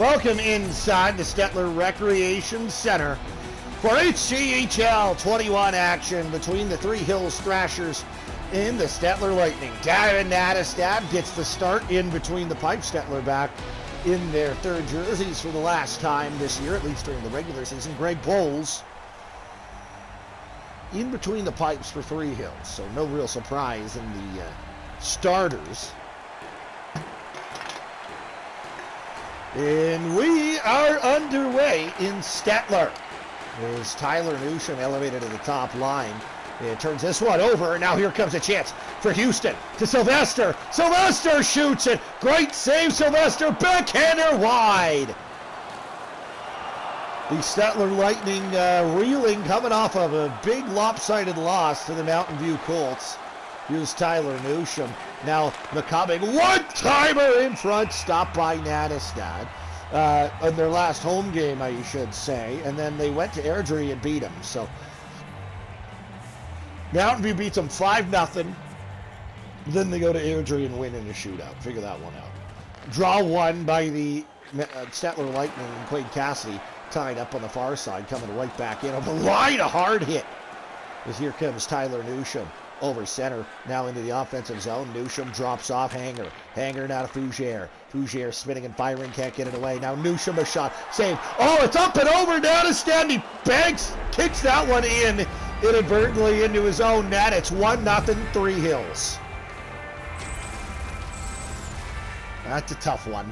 Welcome inside the Stettler Recreation Center for HJHL21 action between the Three Hills Thrashers and the Stettler Lightning. Darren Nattestad gets the start in between the pipes. Stettler back in their third jerseys for the last time this year, at least during the regular season. Greg Bowles in between the pipes for Three Hills, so no real surprise in the starters. And we are underway in Stettler. As Tyler Newsham elevated to the top line. It turns this one over, and now here comes a chance for Houston to Sylvester. Sylvester shoots it. Great save, Sylvester. Backhander wide. The Stettler Lightning reeling, coming off of a big lopsided loss to the Mountain View Colts. Here's Tyler Newsham. Now McCubbing, one-timer in front, stopped by Nattestad. On their last home game, I should say. And then they went to Airdrie and beat them. So Mountain View beats them 5-0. Then they go to Airdrie and win in a shootout. Figure that one out. Draw one by the Stettler Lightning, and Quade Cassidy tied up on the far side, coming right back in. On the line, a hard hit. As here comes Tyler Newsham over center, now into the offensive zone. Newsham drops off Hanger. Hanger now to Fougere. Fougere spinning and firing, can't get it away. Now Newsham a shot, save. Oh, it's up and over, down to Standy. Banks kicks that one in inadvertently into his own net. It's 1-0 Three Hills. That's a tough one.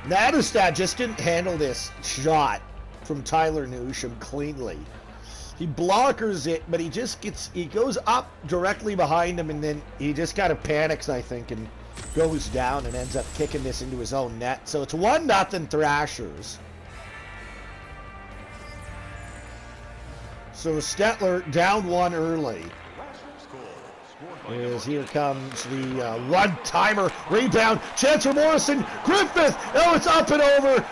Nattestad just didn't handle this shot from Tyler Newsham cleanly. He blockers it, but he goes up directly behind him, and then he just kind of panics, I think, and goes down and ends up kicking this into his own net. So it's 1-0 Thrashers. So Stettler down one early. As here comes the one-timer, rebound, chance for Morrison, Griffith, oh, it's up and over,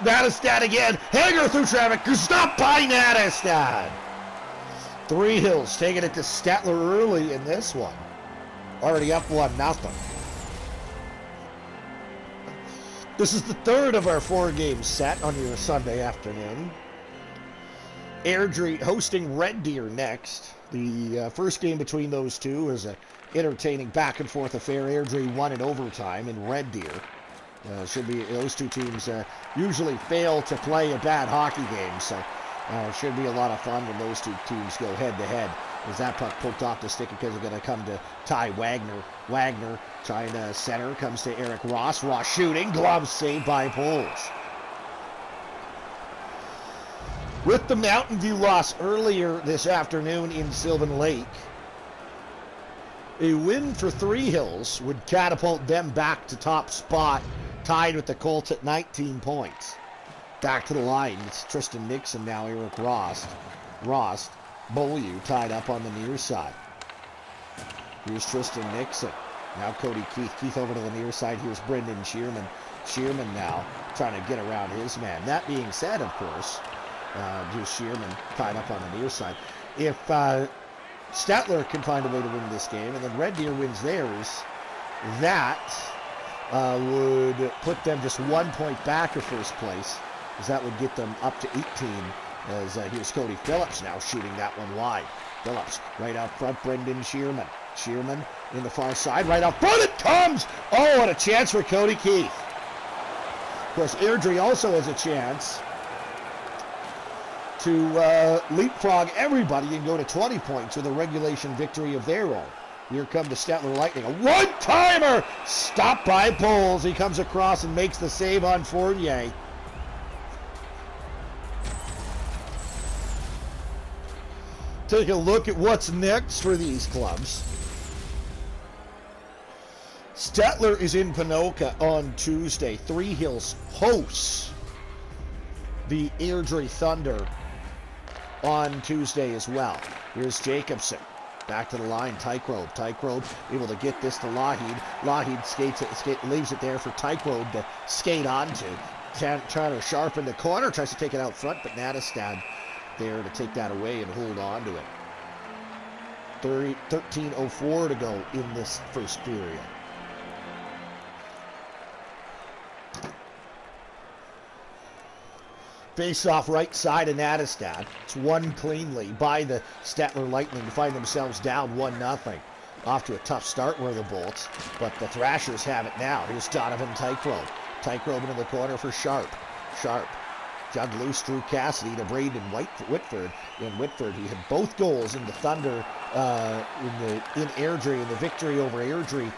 Nattestad again, Hanger through traffic, stopped by Nattestad. Three Hills taking it to Stettler early in this one, already up 1-0. This is the third of our four-game set on your Sunday afternoon. Airdrie hosting Red Deer next. The first game between those two is an entertaining back-and-forth affair. Airdrie won in overtime in Red Deer. Should be those two teams usually fail to play a bad hockey game, so should be a lot of fun when those two teams go head-to-head. As that puck poked off the stick, because it's going to come to Ty Wagner. Wagner trying to center, comes to Eric Ross. Ross shooting, glove saved by Bowles. With the Mountain View loss earlier this afternoon in Sylvan Lake, a win for Three Hills would catapult them back to top spot, tied with the Colts at 19 points. Back to the line, it's Tristan Nixon now, Eric Rost. Beaulieu tied up on the near side. Here's Tristan Nixon. Now Cody Keith. Keith over to the near side. Here's Brendan Shearman. Shearman now trying to get around his man. That being said, of course, here's Shearman tied up on the near side. If Stettler can find a way to win this game, and then Red Deer wins theirs, that would put them just 1 point back of first place, as that would get them up to 18. As here's Cody Phillips now shooting that one wide. Phillips right out front, Brendan Shearman. Shearman in the far side, right out front it comes! Oh, what a chance for Cody Keith. Of course, Airdrie also has a chance to leapfrog everybody and go to 20 points with a regulation victory of their own. Here come the Stettler Lightning. A one-timer! Stopped by Bowles. He comes across and makes the save on Fournier. Take a look at what's next for these clubs. Stettler is in Ponoka on Tuesday. Three Hills hosts the Airdrie Thunder on Tuesday as well. Here's Jacobson. Back to the line, Tykrode able to get this to Lougheed. Lougheed leaves it there for Tykrode to skate onto. Trying to sharpen the corner, tries to take it out front, but Nattestad there to take that away and hold on to it. 13:04 to go in this first period. Face off right side of Natastad. It's won cleanly by the Stettler Lightning to find themselves down 1-0. Off to a tough start were the Bolts, but the Thrashers have it now. Here's Donovan Tykerobe. Tykerobe into the corner for Sharp. Sharp. Jugged loose through Cassidy to Braden Whitford. In Whitford, he had both goals in the Thunder in Airdrie, in the victory over Airdrie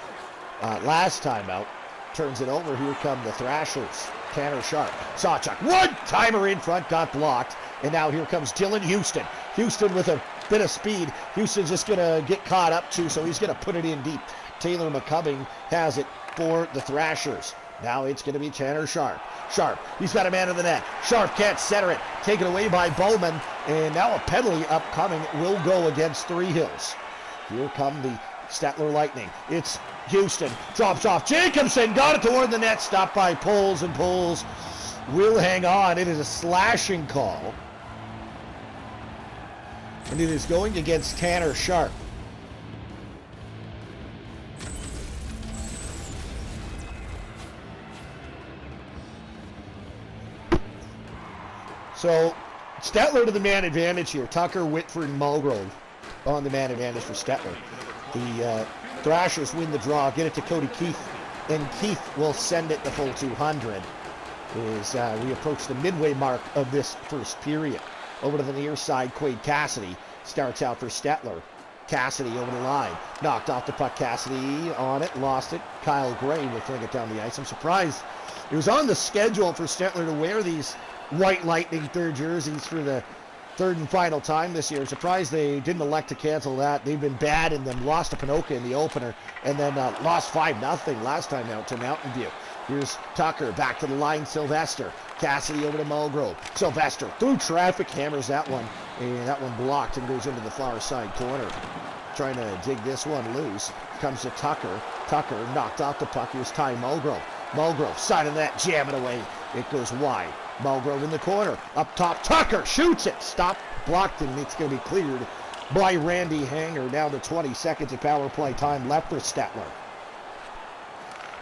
last time out. Turns it over. Here come the Thrashers. Tanner Sharp. Sawchuk. One-timer in front. Got blocked. And now here comes Dylan Houston. Houston with a bit of speed. Houston's just going to get caught up too, so he's going to put it in deep. Taylor McCubbing has it for the Thrashers. Now it's going to be Tanner Sharp. Sharp. He's got a man in the net. Sharp can't center it. Taken away by Bowman. And now a penalty upcoming. It will go against Three Hills. Here come the Stettler Lightning. It's Houston. Drops off. Jacobson got it toward the net. Stopped by Poles, and Poles will hang on. It is a slashing call. And it is going against Tanner Sharp. So, Stettler to the man advantage here. Tucker, Whitford, and Mulgrove on the man advantage for Stettler. The Thrashers win the draw, get it to Cody Keith, and Keith will send it the full 200 as we approach the midway mark of this first period. Over to the near side, Quade Cassidy starts out for Stettler. Cassidy over the line. Knocked off the puck. Cassidy on it. Lost it. Kyle Gray will fling it down the ice. I'm surprised. It was on the schedule for Stettler to wear these White Lightning third jerseys for the third and final time this year. Surprised they didn't elect to cancel that. They've been bad in them. Lost to Pinoca in the opener and then lost 5-0 last time out to Mountain View. Here's Tucker back to the line. Sylvester. Cassidy over to Mulgrove. Sylvester through traffic, hammers that one, and that one blocked and goes into the far side corner. Trying to dig this one loose. Comes to Tucker. Tucker knocked off the puck. Here's Ty Mulgrove. Mulgrove side of that, jam it away. It goes wide. Mulgrove in the corner. Up top, Tucker shoots it. Stopped, blocked, and it's going to be cleared by Randy Hanger. Down to 20 seconds of power play time left for Stettler.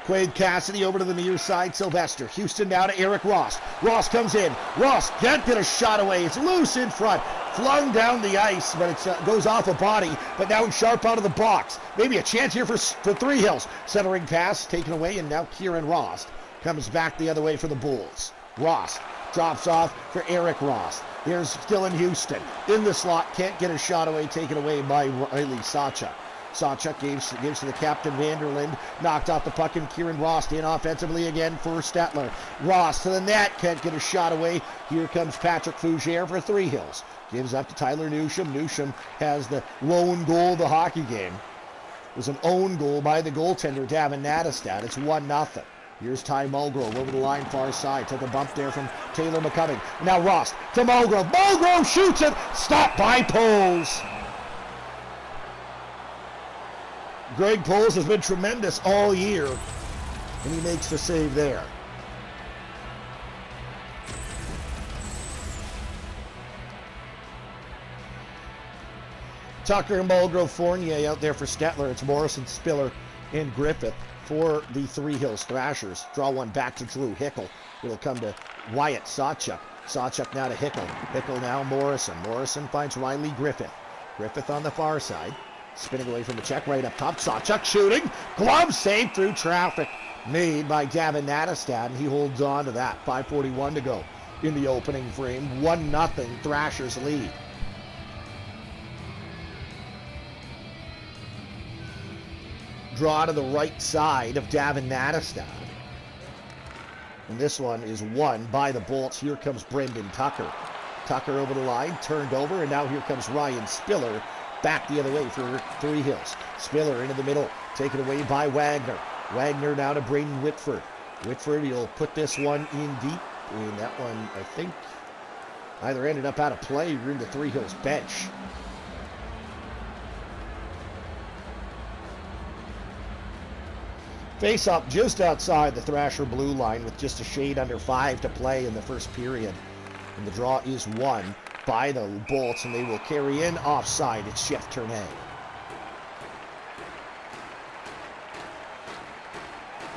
Quade Cassidy over to the near side. Sylvester. Houston down to Eric Ross. Ross comes in. Ross can't get a shot away. It's loose in front. Flung down the ice, but it goes off a body. But now Sharp out of the box. Maybe a chance here for Three Hills. Centering pass taken away, and now Kieran Ross comes back the other way for the Bulls. Ross drops off for Eric Ross. Here's Dylan Houston in the slot. Can't get a shot away. Taken away by Riley Sawchuk. Sawchuk gives to the captain Vanderland. Knocked off the puck, and Kieran Ross in offensively again for Stettler. Ross to the net. Can't get a shot away. Here comes Patrick Fougere for Three Hills. Gives up to Tyler Newsham. Newsham has the lone goal of the hockey game. It was an own goal by the goaltender, Davin Natastad. It's 1-0. Here's Ty Mulgrove over the line far side. Took a bump there from Taylor McCubbing. Now Ross to Mulgrove. Mulgrove shoots it. Stopped by Poles. Greg Poles has been tremendous all year, and he makes the save there. Tucker and Mulgrove, Fournier out there for Stettler. It's Morrison, Spiller, and Griffith for the Three Hills Thrashers. Draw one back to Drew Hickel. It'll come to Wyatt Sawchuk. Sawchuk now to Hickel. Hickel now Morrison. Morrison finds Riley Griffith. Griffith on the far side. Spinning away from the check right up top. Sawchuk shooting. Glove save through traffic made by Davin Natastad, and he holds on to that. 5:41 to go in the opening frame. 1-0 Thrashers lead. Draw to the right side of Davin Natastad. And this one is won by the Bolts. Here comes Brendan Tucker. Tucker over the line, turned over, and now here comes Ryan Spiller back the other way for Three Hills. Spiller into the middle, taken away by Wagner. Wagner now to Braden Whitford. Whitford, he'll put this one in deep, and that one, I think, either ended up out of play or in the Three Hills bench. Face up just outside the Thrasher blue line with just a shade under 5 to play in the first period. And the draw is won by the Bolts, and they will carry in offside. It's Chef Tournay.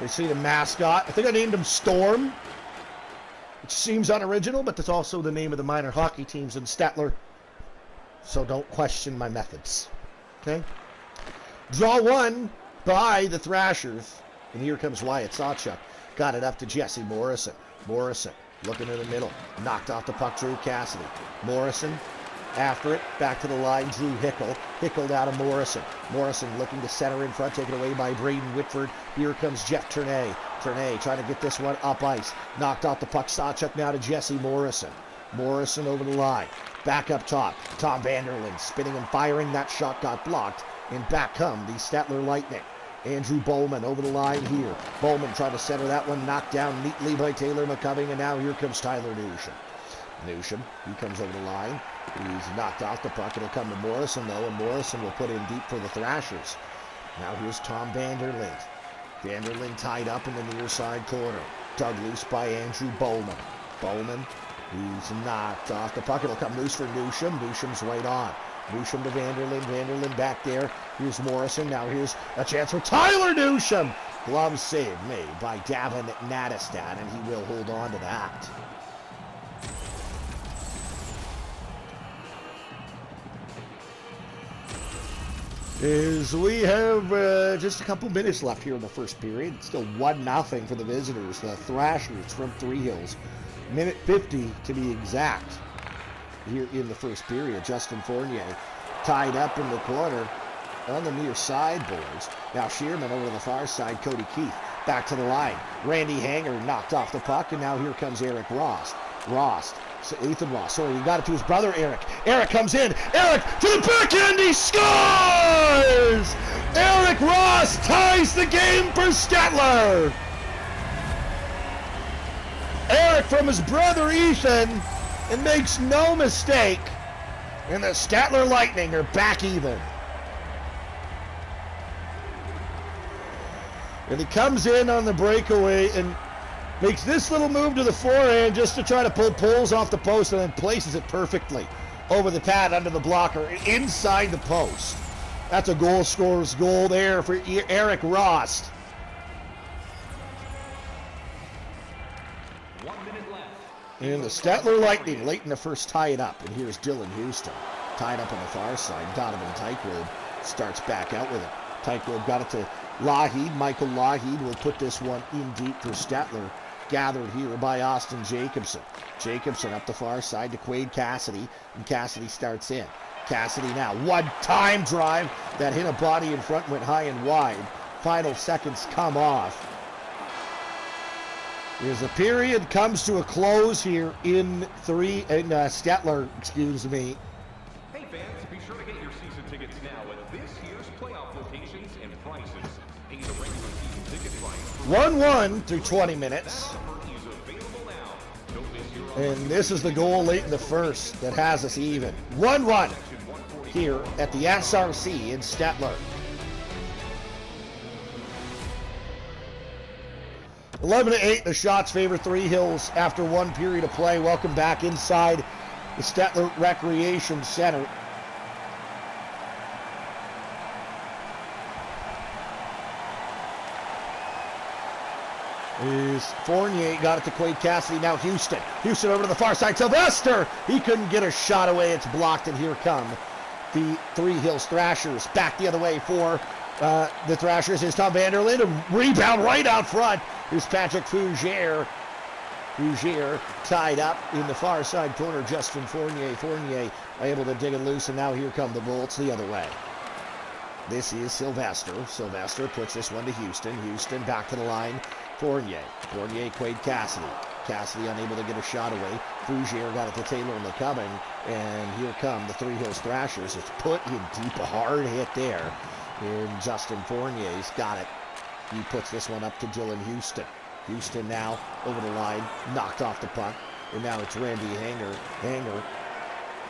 We see the mascot. I think I named him Storm. Seems unoriginal, but that's also the name of the minor hockey teams in Stettler. So don't question my methods. Okay? Draw one by the Thrashers. And here comes Wyatt Sawchuk. Got it up to Jesse Morrison. Morrison looking in the middle. Knocked off the puck, Drew Cassidy. Morrison after it. Back to the line, Drew Hickel. Hickel down to Morrison. Morrison looking to center in front. Taken away by Braden Whitford. Here comes Jeff Turnay. Turnay trying to get this one up ice. Knocked off the puck. Sawchuk now to Jesse Morrison. Morrison over the line. Back up top. Tom Vanderlyn spinning and firing. That shot got blocked. And back come the Stettler Lightning. Andrew Bowman over the line here. Bowman trying to center that one. Knocked down neatly by Taylor McCubbing. And now here comes Tyler Newsham. Newsham, he comes over the line. He's knocked off the puck. It'll come to Morrison, though. And Morrison will put in deep for the Thrashers. Now here's Tom Vanderlyn. Vanderlyn tied up in the near side corner. Dug loose by Andrew Bowman. Bowman, he's knocked off the puck. It'll come loose for Newsham. Newsham's right on. Newsham to Vanderlyn. Vanderlyn back there. Here's Morrison. Now here's a chance for Tyler Newsham. Glove save made by Davin Nadestad, and he will hold on to that. As we have just a couple minutes left here in the first period. It's still 1-0 for the visitors. The Thrashers from Three Hills. Minute 50 to be exact here in the first period. Justin Fournier tied up in the corner on the near side boards. Now Shearman over to the far side. Cody Keith back to the line. Randy Hanger knocked off the puck, and now here comes Eric Rost. Ethan Ross, sorry, he got it to his brother Eric. Eric comes in. Eric to the backhand, he scores! Eric Ross ties the game for Stettler. Eric from his brother Ethan, and makes no mistake. And the Stettler Lightning are back even. And he comes in on the breakaway and makes this little move to the forehand just to try to pull pulls off the post, and then places it perfectly over the pad under the blocker inside the post. That's a goal scorer's goal there for Eric Rost. 1 minute left. And the Stettler Lightning late in the first tie it up. And here's Dylan Houston tied up on the far side. Donovan Tykewood starts back out with it. Tykewood got it to Lougheed. Michael Lougheed will put this one in deep for Stettler. Gathered here by Austin Jacobson. Jacobson up the far side to Quade Cassidy, and Cassidy starts in. Cassidy now, one-time drive that hit a body in front, went high and wide. Final seconds come off. As the period comes to a close here in Stettler, excuse me. Hey fans, be sure to get your season tickets now at this year's playoff locations and prices. Pay the regular season ticket price. 1-1 through 20 minutes. And this is the goal late in the first that has us even. 1-1 here at the SRC in Stettler. 11-8, the Shots favor Three Hills after one period of play. Welcome back inside the Stettler Recreation Center. Is Fournier got it to Quade Cassidy. Now Houston. Houston over to the far side. Sylvester! He couldn't get a shot away. It's blocked, and here come the Three Hills Thrashers. Back the other way for the Thrashers is Tom Vanderlyn. A rebound right out front. Here's Patrick Fougere. Fougere tied up in the far side corner. Justin Fournier. Fournier able to dig it loose, and now here come the Bolts the other way. This is Sylvester. Sylvester puts this one to Houston. Houston back to the line. Fournier. Fournier, Quade Cassidy. Cassidy unable to get a shot away. Fougere got it to Taylor McCubbing. And here come the Three Hills Thrashers. It's put in deep, a hard hit there. And Justin Fournier's got it. He puts this one up to Dylan Houston. Houston now over the line. Knocked off the puck. And now it's Randy Hanger. Hanger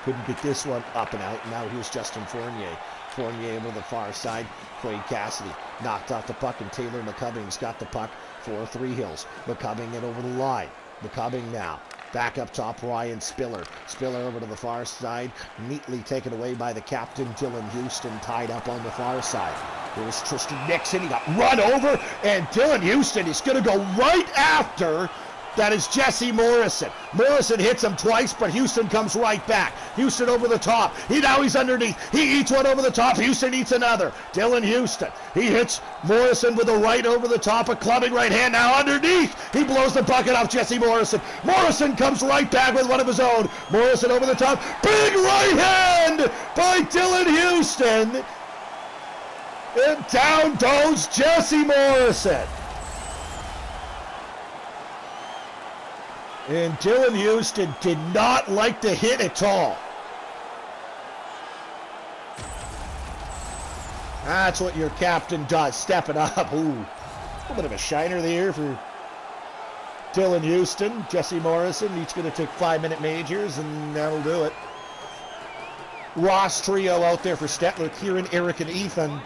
couldn't get this one up and out. Now here's Justin Fournier. Fournier over the far side. Quade Cassidy knocked off the puck, and Taylor McCubbing's got the puck for Three Hills. McCubbing it over the line. McCubbing now. Back up top, Ryan Spiller. Spiller over to the far side. Neatly taken away by the captain, Dylan Houston, tied up on the far side. Here's Tristan Nixon. He got run over, and Dylan Houston is going to go right after That is Jesse Morrison. Morrison hits him twice, but Houston comes right back. Houston over the top. He's underneath. He eats one over the top. Houston eats another. Dylan Houston. He hits Morrison with a right over the top, a clubbing right hand. Now underneath. He blows the bucket off Jesse Morrison. Morrison comes right back with one of his own. Morrison over the top. Big right hand by Dylan Houston. And down goes Jesse Morrison. And Dylan Houston did not like the hit at all. That's what your captain does, stepping up. Ooh, a little bit of a shiner there for Dylan Houston. Jesse Morrison, each going to take 5-minute majors, and that'll do it. Ross trio out there for Stettler, Kieran, Eric, and Ethan.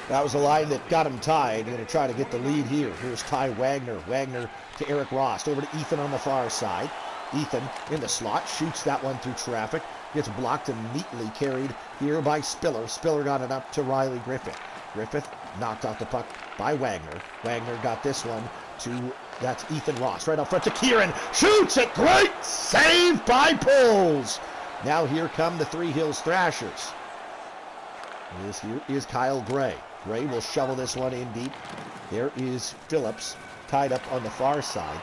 That was a line that got him tied. Going to try to get the lead here. Here's Ty Wagner. Wagner to Eric Ross. Over to Ethan on the far side. Ethan in the slot. Shoots that one through traffic. Gets blocked and neatly carried here by Spiller. Spiller got it up to Riley Griffith. Griffith knocked off the puck by Wagner. Wagner got this one to, that's Ethan Ross. Right up front to Kieran. Shoots it. Great save by Poles. Now here come the Three Hills Thrashers. Here is Kyle Gray. Gray will shovel this one in deep. There is Phillips tied up on the far side.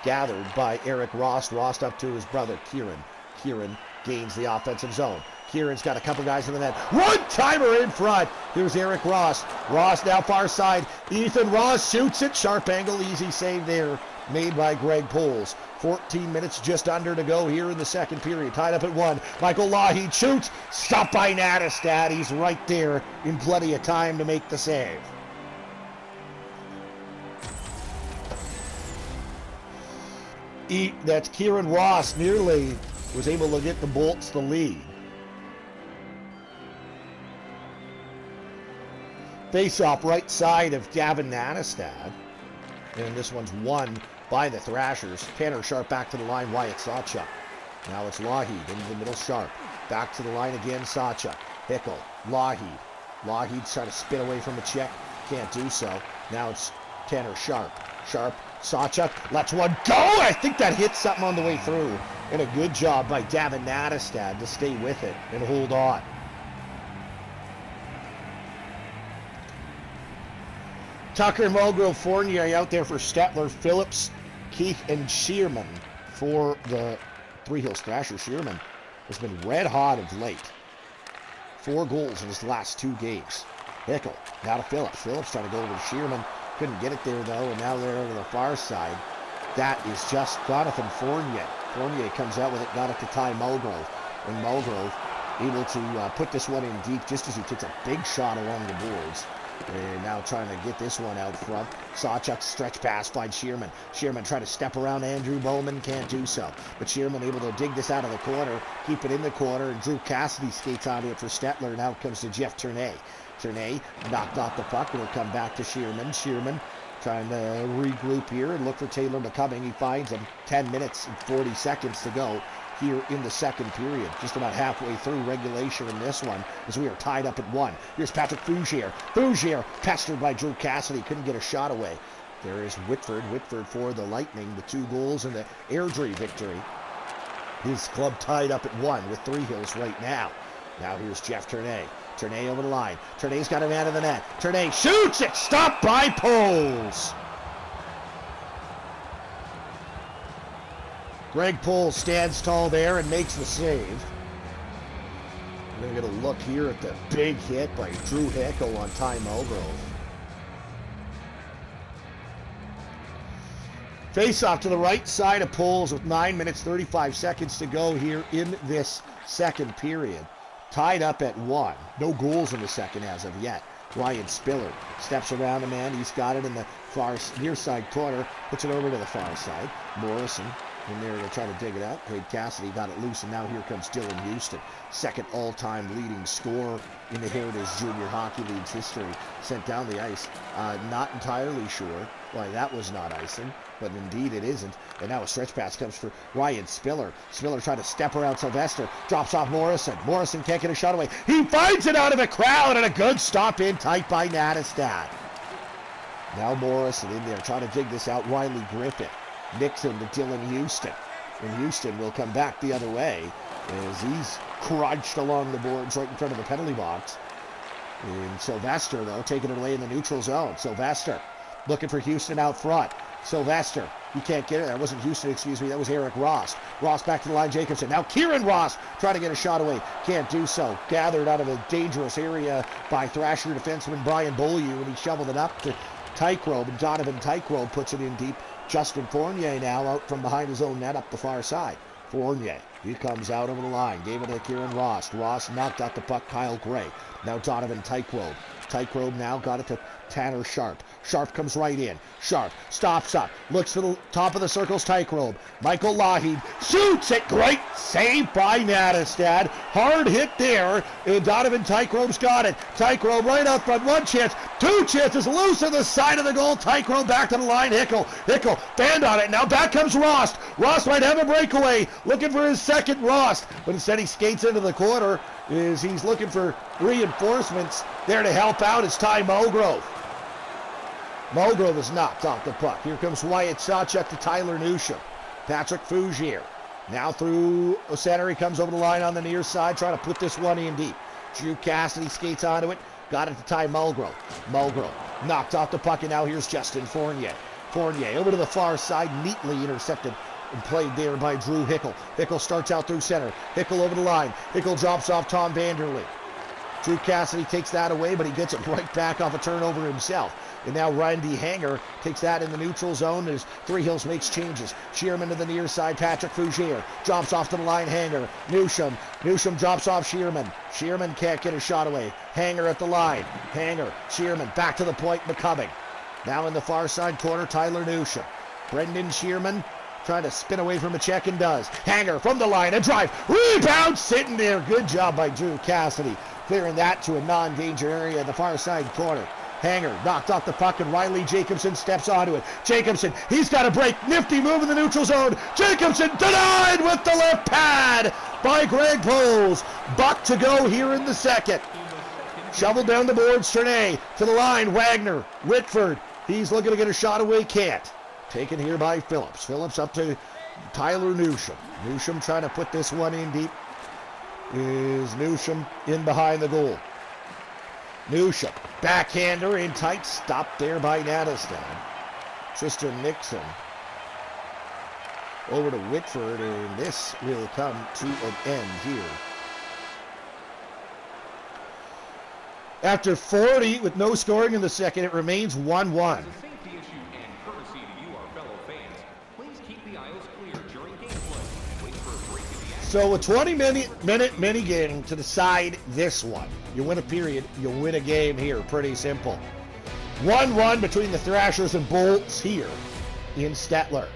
Gathered by Eric Ross. Ross up to his brother Kieran. Kieran gains the offensive zone. Kieran's got a couple guys in the net. One-timer in front. Here's Eric Ross. Ross now far side. Ethan Ross shoots it. Sharp angle, easy save there made by Greg Poles. 14 minutes just under to go here in the second period. Tied up at 1. Michael Lougheed shoots. Stopped by Nattestad. He's right there in plenty of time to make the save. That's Kieran Ross nearly was able to get the Bolts the lead. Face-off right side of Gavin Nattestad. And this one's won by the Thrashers. Tanner Sharp back to the line. Wyatt Sawchuk. Now it's Lougheed into the middle. Sharp. Back to the line again. Sawchuk. Hickel. Lougheed. Lougheed's trying to spin away from a check. Can't do so. Now it's Tanner Sharp. Sharp. Sawchuk lets one go. I think that hit something on the way through. And a good job by Gavin Nattestad to stay with it and hold on. Tucker, Mulgrove, Fournier out there for Stettler, Phillips, Keith, and Shearman for the Three Hills Thrashers. Shearman has been red hot of late. 4 goals in his last 2 games. Hickel, now to Phillips. Phillips trying to go over to Shearman. Couldn't get it there, though, and now they're over the far side. That is just Jonathan Fournier. Fournier comes out with it, got it to Ty Mulgrove. And Mulgrove able to put this one in deep just as he takes a big shot along the boards. And now trying to get this one out front. Sawchuk stretch pass finds Shearman. Shearman trying to step around Andrew Bowman, can't do so. But Shearman able to dig this out of the corner, keep it in the corner, and Drew Cassidy skates out of it for Stettler. Now it comes to Jeff Turnay. Turnay knocked off the puck. It'll come back to Shearman. Shearman trying to regroup here and look for Taylor McCumming. He finds him. 10 minutes and 40 seconds to go here in the second period. Just about halfway through regulation in this one as we are tied up at 1. Here's Patrick Fougere. Fougere pestered by Drew Cassidy. Couldn't get a shot away. There is Whitford. Whitford for the Lightning. The 2 goals and the Airdrie victory. His club tied up at 1 with Three Hills right now. Now here's Jeff Turnay. Turnay over the line. Turnay's got a man in the net. Turnay shoots it. Stopped by Poles. Greg Poles stands tall there and makes the save. We're going to get a look here at the big hit by Drew Hickel on Ty Mulgrove. Face off to the right side of Poles with 9 minutes 35 seconds to go here in this second period. Tied up at 1. No goals in the second as of yet. Ryan Spiller steps around a man. He's got it in the far near side corner. Puts it over to the far side. Morrison in there to try to dig it out. Craig Cassidy got it loose, and now here comes Dylan Houston. Second all-time leading scorer in the Heritage Junior Hockey League's history. Sent down the ice. Not entirely sure why that was not icing, but indeed it isn't. And now a stretch pass comes for Ryan Spiller. Spiller trying to step around Sylvester. Drops off Morrison. Morrison can't get a shot away. He finds it out of the crowd, and a good stop in tight by Nattestad. Now Morrison in there trying to dig this out. Riley Griffith. Nixon to Dylan Houston. And Houston will come back the other way as he's crunched along the boards right in front of the penalty box. And Sylvester, though, taking it away in the neutral zone. Sylvester looking for Houston out front. Sylvester, he can't get it. That wasn't Houston, excuse me. That was Eric Ross. Ross back to the line, Jacobson. Now Kieran Ross trying to get a shot away. Can't do so. Gathered out of a dangerous area by Thrasher defenseman Brian Beaulieu, and he shoveled it up to Tykerobe, and Donovan Tykerobe puts it in deep. Justin Fournier now out from behind his own net up the far side. Fournier, he comes out over the line. Gave it to Kieran Ross. Ross knocked out the puck. Kyle Gray. Now Donovan Tykerobe. Tykerobe now got it to Tanner Sharp. Sharp comes right in. Sharp stops up. Looks to the top of the circles. Tykerobe. Michael Lahid shoots it. Great save by Nattestad. Hard hit there. And Donovan Tykerobe's got it. Tykerobe right up front. One chance. Two chances. Loose on the side of the goal. Tykerobe back to the line. Hickel band on it. Now back comes Rost. Rost might have a breakaway. Looking for his second Rost. But instead he skates into the corner. He's looking for reinforcements. There to help out is Ty Mulgrove. Mulgrove is knocked off the puck. Here comes Wyatt Sawchuk to Tyler Newsham. Patrick Fougier. Now through center. He comes over the line on the near side, trying to put this one in deep. Drew Cassidy skates onto it. Got it to Ty Mulgrove. Mulgrove knocked off the puck, and now here's Justin Fournier. Fournier over to the far side, neatly intercepted and played there by Drew Hickel. Hickel starts out through center. Hickel over the line. Hickel drops off Tom Vanderlee. Drew Cassidy takes that away, but he gets it right back off a turnover himself. And now Randy Hanger takes that in the neutral zone as Three Hills makes changes. Shearman to the near side. Patrick Fougier drops off to the line. Hanger. Newsham drops off Shearman. Shearman can't get a shot away. Hanger at the line. Hanger. Shearman back to the point. McCubbing. Now in the far side corner, Tyler Newsham. Brendan Shearman trying to spin away from a check and does. Hanger from the line. A drive. Rebound sitting there. Good job by Drew Cassidy. Clearing that to a non-danger area in the far side corner. Hanger knocked off the puck, and Riley Jacobson steps onto it. Jacobson, he's got a break. Nifty move in the neutral zone. Jacobson denied with the left pad by Greg Poles. Buck to go here in the second. Shoveled down the boards. Cernay to the line. Wagner. Whitford. He's looking to get a shot away. Can't. Taken here by Phillips. Phillips up to Tyler Newsham. Newsham trying to put this one in deep. Is Newsham in behind the goal. Newsham, backhander in tight, stopped there by Nattestad. Tristan Nixon over to Whitford, and this will come to an end here. After 40 with no scoring in the second, it remains 1-1. So a 20-minute mini game to decide this one. You win a period, you win a game here. Pretty simple. 1-1 between the Thrashers and Bolts here in Stettler.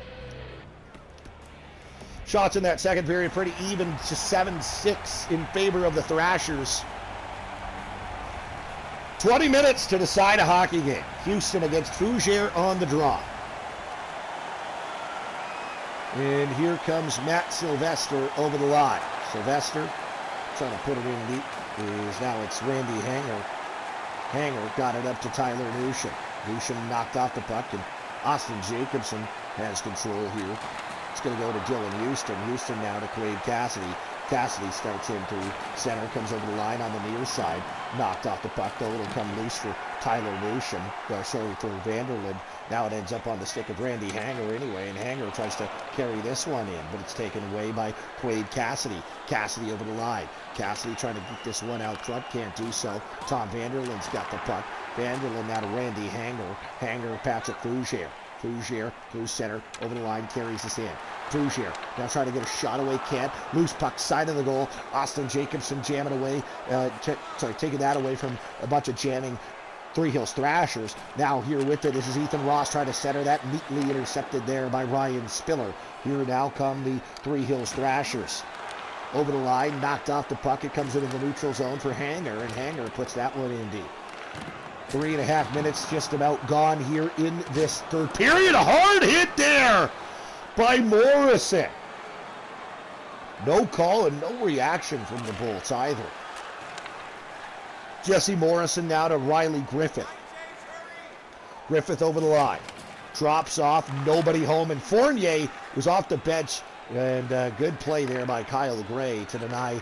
Shots in that second period pretty even to 7-6 in favor of the Thrashers. 20 minutes to decide a hockey game. Houston against Fougier on the draw. And here comes Matt Sylvester over the line. Sylvester trying to put it in deep. Now it's Randy Hanger. Hanger got it up to Tyler Newsham. Newsham knocked off the puck, and Austin Jacobson has control here. It's going to go to Dylan Houston. Houston now to Quade Cassidy. Cassidy starts in through center, comes over the line on the near side. Knocked off the puck, though. It'll come loose for Tyler Newsham. For Vanderlyn. Now it ends up on the stick of Randy Hanger anyway, and Hanger tries to carry this one in, but it's taken away by Quade Cassidy. Cassidy over the line. Cassidy trying to get this one out front, can't do so. Tom Vanderlyn's got the puck. Vanderlyn now to Randy Hanger. Hanger, Patrick Fougier. Fougier through center, over the line, carries this in. Fougier now trying to get a shot away, can't. Loose puck, side of the goal. Austin Jacobson jamming away, taking that away from a bunch of jamming Three Hills Thrashers. Now here with it, this is Ethan Ross trying to center that, neatly intercepted there by Ryan Spiller. Here now come the Three Hills Thrashers. Over the line, knocked off the puck. It comes into the neutral zone for Hanger, and Hanger puts that one in deep. 3.5 minutes just about gone here in this third period. A hard hit there by Morrison. No call and no reaction from the Bolts either. Jesse Morrison now to Riley Griffith. Griffith over the line. Drops off, nobody home, and Fournier was off the bench. And good play there by Kyle Gray to deny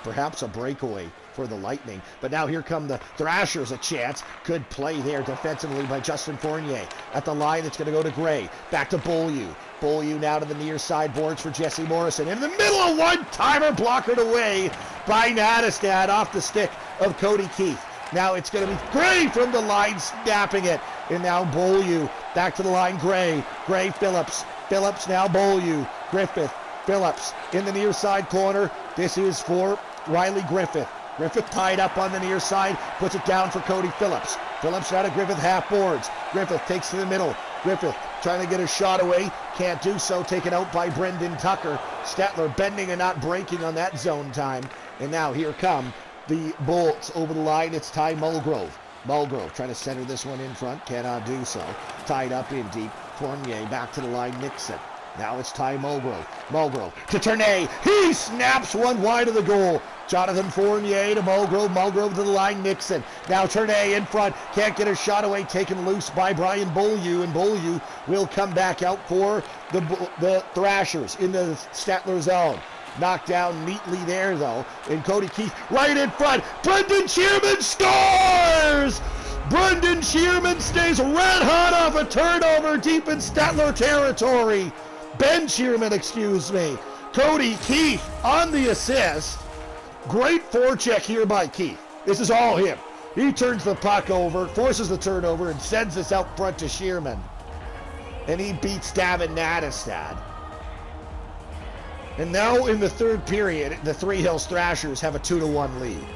perhaps a breakaway for the Lightning. But now here come the Thrashers, a chance. Good play there defensively by Justin Fournier. At the line, it's going to go to Gray. Back to Beaulieu. Beaulieu now to the near side boards for Jesse Morrison. In the middle of one-timer, blockered away by Nadestad off the stick of Cody Keith. Now it's going to be Gray from the line, snapping it. And now Beaulieu back to the line. Gray, Phillips. Phillips now Beaulieu. Griffith, Phillips in the near side corner. This is for Riley Griffith. Griffith tied up on the near side, puts it down for Cody Phillips. Phillips out of Griffith, half boards. Griffith takes to the middle. Griffith trying to get a shot away, can't do so, taken out by Brendan Tucker. Stettler bending and not breaking on that zone time. And now here come the Bolts over the line. It's Ty Mulgrove. Mulgrove trying to center this one in front, cannot do so. Tied up in deep. Fournier back to the line, Nixon. Now it's Ty Mulgrove. Mulgrove to Ternay. He snaps one wide of the goal. Jonathan Fournier to Mulgrove. Mulgrove to the line, Nixon. Now Ternay in front. Can't get a shot away. Taken loose by Brian Beaulieu. And Beaulieu will come back out for the Thrashers in the Stettler zone. Knocked down neatly there, though. And Cody Keith right in front. Brendan Shearman scores! Brendan Shearman stays red hot off a turnover deep in Stettler territory. Ben Shearman, excuse me. Cody Keith on the assist. Great forecheck here by Keith. This is all him. He turns the puck over, forces the turnover, and sends this out front to Shearman. And he beats Davin Nadestad. And now in the third period, the Three Hills Thrashers have a 2-1 lead.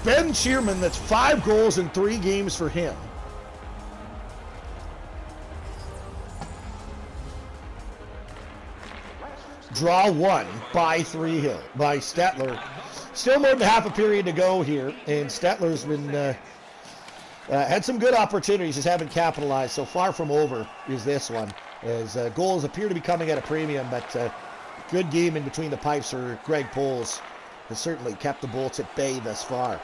Ben Shearman, that's 5 goals in 3 games for him. Draw 1 by by Stettler. Still more than half a period to go here, and Stettler's been had some good opportunities, just haven't capitalized. So far from over is this one, as goals appear to be coming at a premium, but good game in between the pipes for Greg Poles has certainly kept the Bolts at bay thus far.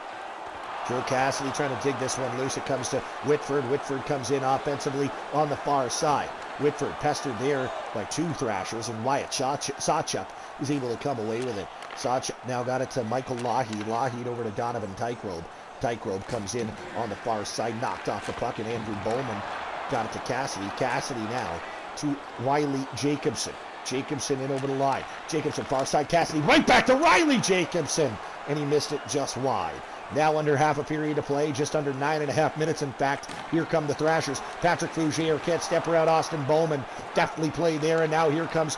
Joe Cassidy trying to dig this one loose. It comes to Whitford. Whitford comes in offensively on the far side. Whitford pestered there by 2 Thrashers, and Wyatt Sawchuk is able to come away with it. Sawchuk now got it to Michael Lougheed. Lougheed over to Donovan Tykerobe. Tykerobe comes in on the far side, knocked off the puck, and Andrew Bowman got it to Cassidy. Cassidy now to Wiley Jacobson. Jacobson in over the line. Jacobson far side. Cassidy right back to Riley Jacobson, and he missed it just wide. Now under half a period to play, just under 9.5 minutes in fact. Here come the Thrashers. Patrick Fougere can't step around Austin Bowman. Deftly played there, and now here comes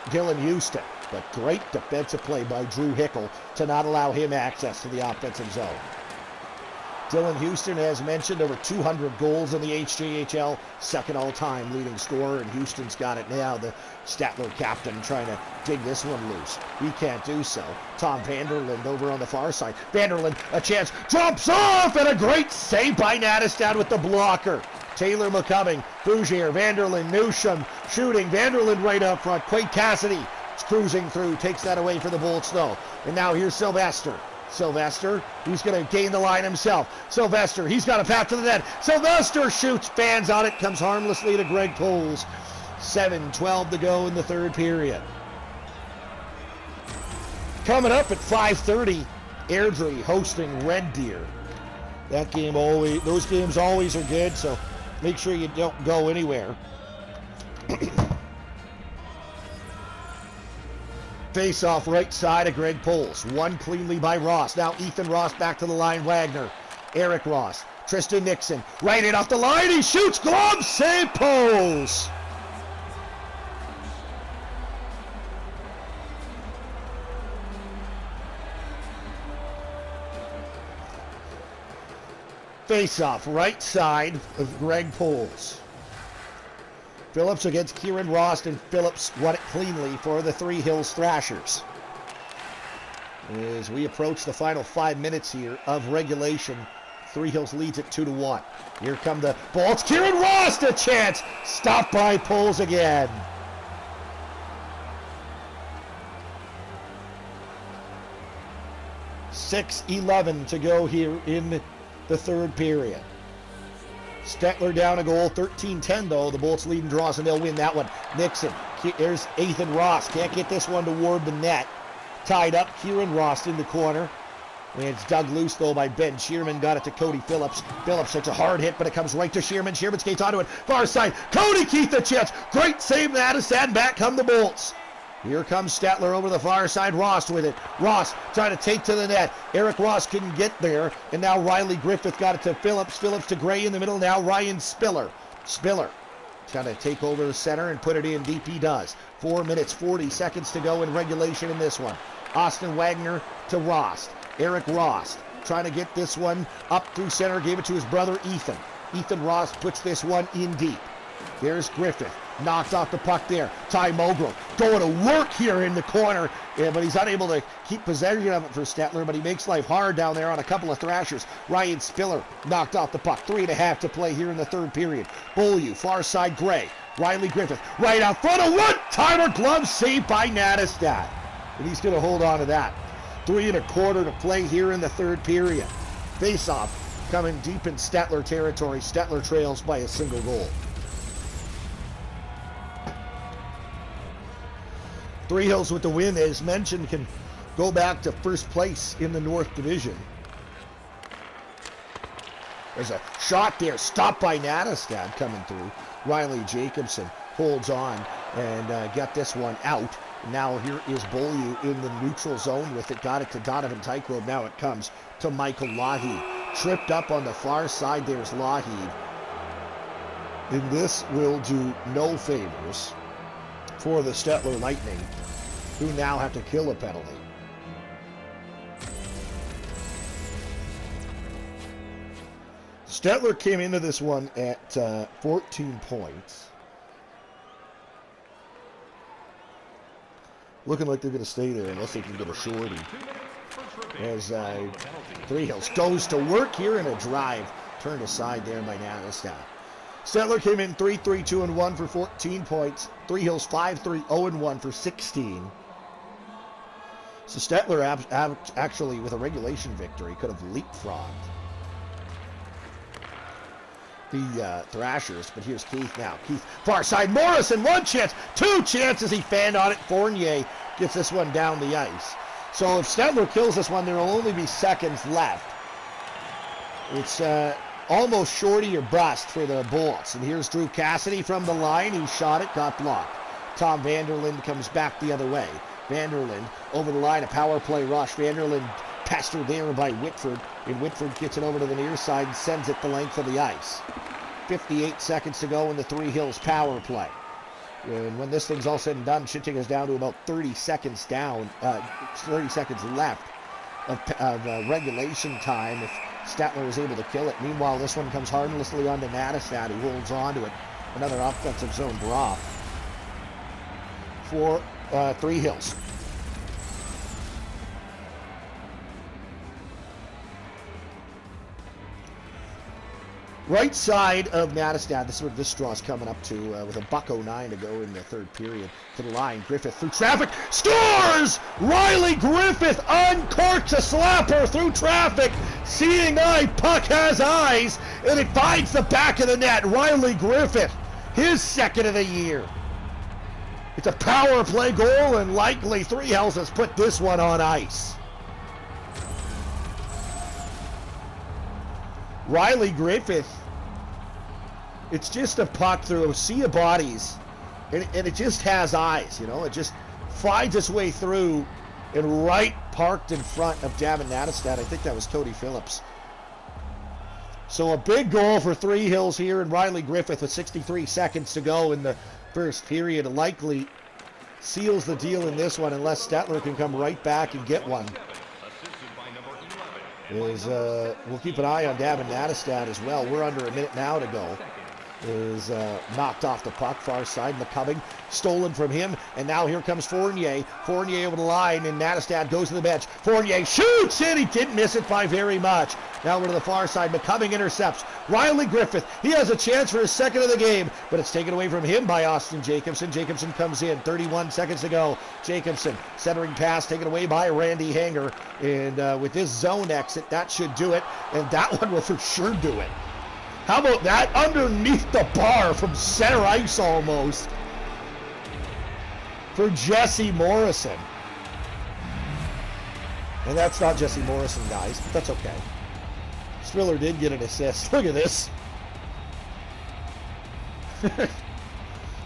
Dylan Houston. But great defensive play by Drew Hickel to not allow him access to the offensive zone. Dylan Houston, as mentioned, over 200 goals in the HJHL, second all-time leading scorer, and Houston's got it now. The Stettler captain trying to dig this one loose. He can't do so. Tom Vanderland over on the far side. Vanderland, a chance, drops off, and a great save by Nadestad with the blocker. Taylor McCubbing, Fougere, Vanderland, Newsham, shooting. Vanderland right up front. Quade Cassidy is cruising through, takes that away for the Bolts, though. And now here's Sylvester. Sylvester, he's going to gain the line himself. Sylvester, he's got a path to the net. Sylvester shoots, fans on it, comes harmlessly to Greg Poles. 7:12 to go in the third period. Coming up at 5:30, Airdrie hosting Red Deer. That game always, those games always are good, so make sure you don't go anywhere. Face off right side of Greg Poles. Won cleanly by Ross. Now Ethan Ross back to the line. Wagner. Eric Ross. Tristan Nixon. Right in off the line. He shoots. Glove save. Poles. Face off right side of Greg Poles. Phillips against Kieran Rost, and Phillips won it cleanly for the Three Hills Thrashers. As we approach the final 5 minutes here of regulation, Three Hills leads it 2-1. Here come the Bolts. Kieran Rost, a chance. Stopped by Poles again. .6:11 to go here in the third period. Stettler down a goal, 13-10 though. The Bolts lead and draws, and they'll win that one. Nixon, there's Ethan Ross. Can't get this one toward the net. Tied up, Kieran Ross in the corner. And it's dug loose though by Ben Shearman. Got it to Cody Phillips. Phillips takes a hard hit, but it comes right to Shearman. Shearman skates onto it. Far side. Cody Keith the chance. Great save, Madison. Back come the Bolts. Here comes Stettler over the far side. Ross with it. Ross trying to take to the net. Eric Ross couldn't get there. And now Riley Griffith got it to Phillips. Phillips to Gray in the middle. Now Ryan Spiller. Spiller trying to take over the center and put it in deep. He does. 4 minutes, 40 seconds to go in regulation in this one. Austin Wagner to Ross. Eric Ross trying to get this one up through center. Gave it to his brother Ethan. Ethan Ross puts this one in deep. There's Griffith. Knocked off the puck there. Ty Mulgrove going to work here in the corner, but he's unable to keep possession of it for Stettler, but he makes life hard down there on a couple of Thrashers. Ryan Spiller knocked off the puck. 3.5 to play here in the third period. Beaulieu, far side Gray. Riley Griffith right out front of one-timer glove save by Nattestad. And he's going to hold on to that. 3.25 to play here in the third period. Face-off coming deep in Stettler territory. Stettler trails by a single goal. Three Hills with the win, as mentioned, can go back to first place in the North Division. There's a shot there, stopped by Nattestad coming through. Riley Jacobson holds on and got this one out. Now here is Beaulieu in the neutral zone with it. Got it to Donovan Tykrove. Now it comes to Michael Laheed. Tripped up on the far side. There's Laheed. And this will do no favors for the Stettler Lightning, who now have to kill a penalty. Stettler came into this one at 14 points. Looking like they're going to stay there unless they can get a shorty. As Three Hills goes to work here in a drive. Turned aside there by Nattestad. Stettler came in 3-3-2-1 for 14 points. Three Hills 5-3-0-1 for 16. So Stettler actually, with a regulation victory, could have leapfrogged the Thrashers. But here's Keith now. Keith, far side. Morrison, one chance. Two chances. He fanned on it. Fournier gets this one down the ice. So if Stettler kills this one, there will only be seconds left. It's almost shorty or bust for the Bolts. And here's Drew Cassidy from the line. He shot it, got blocked. Tom Vanderlind comes back the other way. Vanderlind over the line, a power play rush. Vanderlind pestered there by Whitford, and Whitford gets it over to the near side and sends it the length of the ice. 58 seconds to go in the Three Hills power play. And when this thing's all said and done, should take us down to about 30 seconds down, 30 seconds left of regulation time if Stettler is able to kill it. Meanwhile, this one comes harmlessly onto Nattestad, who holds on to it. Another offensive zone draw for Three Hills. Right side of Nattestad, this is where this draw's coming up to with a $1:09 to go in the third period. To the line, Griffith through traffic, scores! Riley Griffith uncorks a slapper through traffic. Seeing eye, puck has eyes, and it finds the back of the net. Riley Griffith, his second of the year. It's a power play goal, and likely Three Hills has put this one on ice. Riley Griffith, it's just a puck through a sea of bodies, and it just has eyes, you know. It just finds its way through and right parked in front of Davin Nattestad. I think that was Cody Phillips. So a big goal for Three Hills here, and Riley Griffith with 63 seconds to go in the first period likely seals the deal in this one unless Stettler can come right back and get one. We'll keep an eye on Davin Nattestad as well. We're under a minute now to go. Is knocked off the puck, far side, McCubbing, stolen from him, and now here comes Fournier. Fournier over the line, and Nattestad goes to the bench. Fournier shoots it, he didn't miss it by very much. Now over to the far side, McCubbing intercepts. Riley Griffith, he has a chance for his second of the game, but it's taken away from him by Austin Jacobson. Jacobson comes in, 31 seconds to go. Jacobson, centering pass, taken away by Randy Hanger, and with this zone exit, that should do it, and that one will for sure do it. How about that? Underneath the bar from center ice almost. For Jesse Morrison. And that's not Jesse Morrison, guys. But that's okay. Spiller did get an assist. Look at this.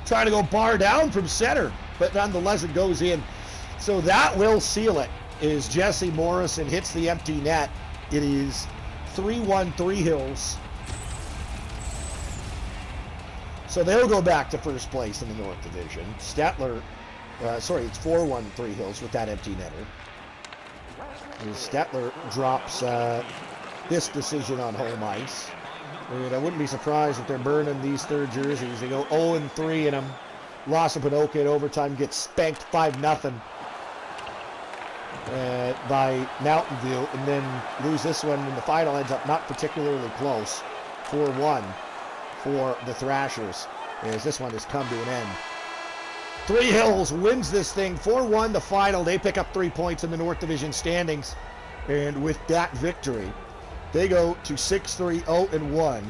Trying to go bar down from center. But nonetheless, it goes in. So that will seal it. Is Jesse Morrison hits the empty net. It is 3-1 Three Hills. So they'll go back to first place in the North Division. Stettler, it's 4-1 Three Hills with that empty netter. And Stettler drops this decision on home ice. And I wouldn't be surprised if they're burning these third jerseys. They go 0-3 in them. Loss of Pinoca in overtime, gets spanked 5-0 by Mountain View, and then lose this one when the final ends up not particularly close. 4-1 for the Thrashers, as this one has come to an end. Three Hills wins this thing 4-1 the final. They pick up 3 points in the North Division standings, and with that victory they go to 6-3-0-1,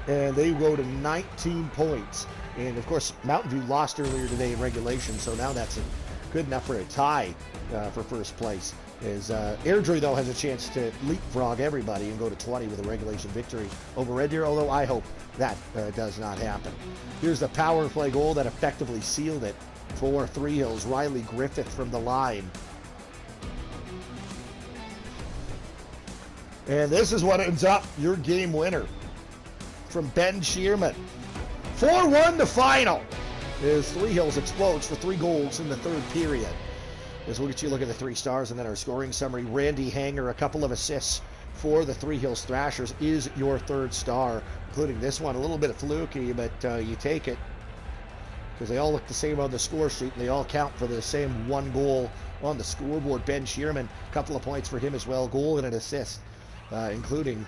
and they go to 19 points. And of course Mountain View lost earlier today in regulation, so now that's good enough for a tie for first place. As Airdrie, though, has a chance to leapfrog everybody and go to 20 with a regulation victory over Red Deer, although I hope that does not happen. Here's the power play goal that effectively sealed it for Three Hills. Riley Griffith from the line. And this is what ends up your game winner from Ben Shearman. 4-1 the final, as Three Hills explodes for 3 goals in the third period. As we'll get you a look at the 3 stars and then our scoring summary. Randy Hanger, a couple of assists for the Three Hills Thrashers, is your 3rd star, including this one. A little bit of fluky, but you take it because they all look the same on the score sheet and they all count for the same 1 goal on the scoreboard. Ben Shearman, a couple of points for him as well. Goal and an assist, including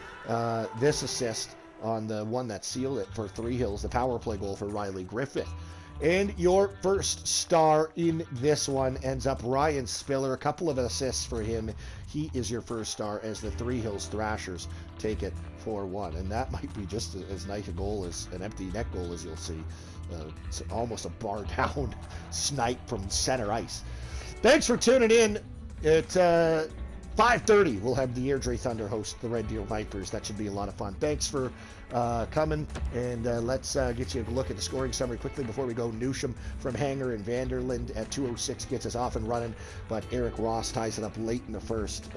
this assist on the one that sealed it for Three Hills, the power play goal for Riley Griffith. And your 1st star in this one ends up Ryan Spiller. A couple of assists for him. He is your 1st star as the Three Hills Thrashers take it 4-1. And that might be just as nice a goal as an empty net goal as you'll see. It's almost a bar down snipe from center ice. Thanks for tuning in. At 5:30, we'll have the Airdrie Thunder host the Red Deer Vipers. That should be a lot of fun. Thanks for coming, and let's get you a look at the scoring summary quickly before we go. Newsham from Hanger and Vanderlind at 2:06 gets us off and running, but Eric Ross ties it up late in the first.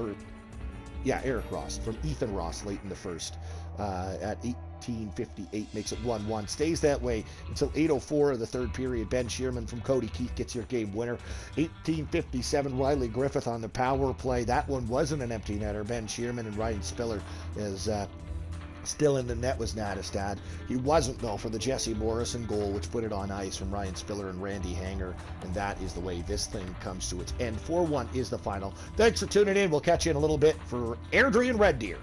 Eric Ross from Ethan Ross late in the first at 18:58 makes it 1-1. Stays that way until 8:04 of the third period. Ben Shearman from Cody Keith gets your game winner. 18:57 Riley Griffith on the power play. That one wasn't an empty netter. Ben Shearman and Ryan Spiller is still in the net was Nadestad. He wasn't, though, for the Jesse Morrison goal, which put it on ice from Ryan Spiller and Randy Hanger. And that is the way this thing comes to its end. 4-1 is the final. Thanks for tuning in. We'll catch you in a little bit for Airdrie and Red Deer.